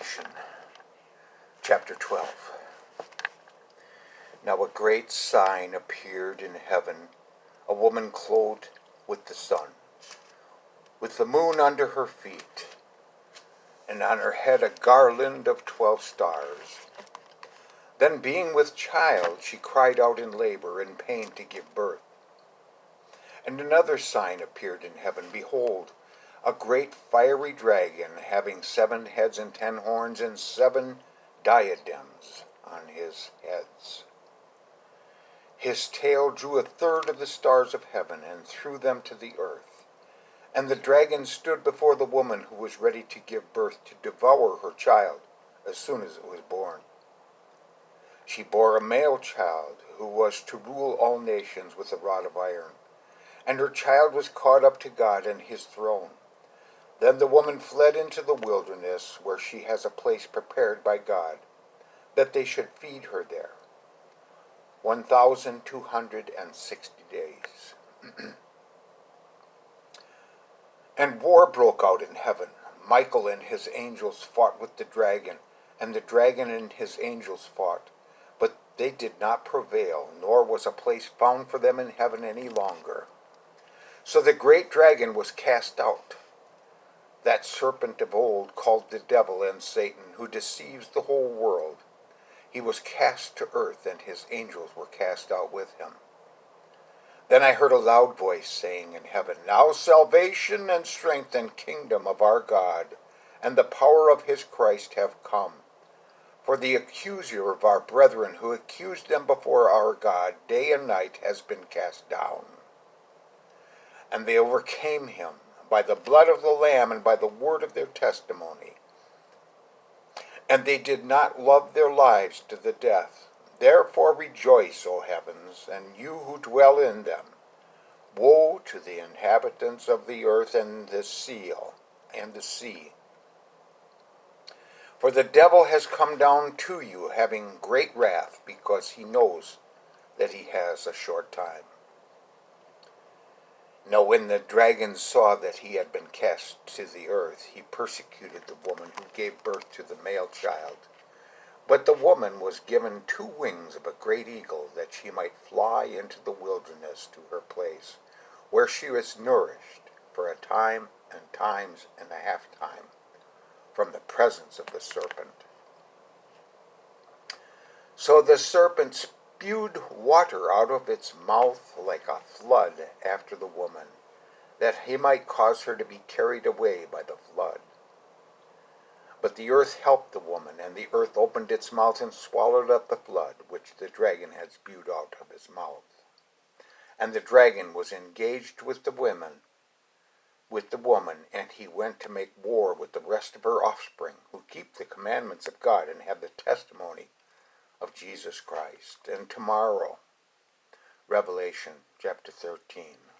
Revelation, chapter 12. Now a great sign appeared in heaven, a woman clothed with the sun, with the moon under her feet, and on her head a garland of 12 stars. Then being with child, she cried out in labor and pain to give birth. And another sign appeared in heaven. Behold, a great fiery dragon, having 7 heads and 10 horns and 7 diadems on his heads. His tail drew 1/3 of the stars of heaven and threw them to the earth. And the dragon stood before the woman who was ready to give birth to devour her child as soon as it was born. She bore a male child who was to rule all nations with a rod of iron. And her child was caught up to God and his throne. Then the woman fled into the wilderness, where she has a place prepared by God, that they should feed her there 1,260 days. And war broke out in heaven. Michael and his angels fought with the dragon, and the dragon and his angels fought. But they did not prevail, nor was a place found for them in heaven any longer. So the great dragon was cast out, that serpent of old called the devil and Satan, who deceives the whole world. He was cast to earth, and his angels were cast out with him. Then I heard a loud voice saying in heaven, Now salvation and strength and kingdom of our God, and the power of his Christ have come. For the accuser of our brethren, who accused them before our God day and night, has been cast down. And they overcame him by the blood of the Lamb and by the word of their testimony. And they did not love their lives to the death. Therefore rejoice, O heavens, and you who dwell in them. Woe to the inhabitants of the earth and the sea. For the devil has come down to you, having great wrath, because he knows that he has a short time. Now when the dragon saw that he had been cast to the earth, he persecuted the woman who gave birth to the male child. But the woman was given 2 wings of a great eagle, that she might fly into the wilderness to her place, where she was nourished for a time and times and a half time from the presence of the serpent. So the serpent spewed water out of its mouth like a flood after the woman, that he might cause her to be carried away by the flood. But the earth helped the woman, and the earth opened its mouth and swallowed up the flood, which the dragon had spewed out of his mouth. And the dragon was engaged with the woman, and he went to make war with the rest of her offspring, who keep the commandments of God and have the testimony of Jesus Christ. And tomorrow, Revelation chapter 13.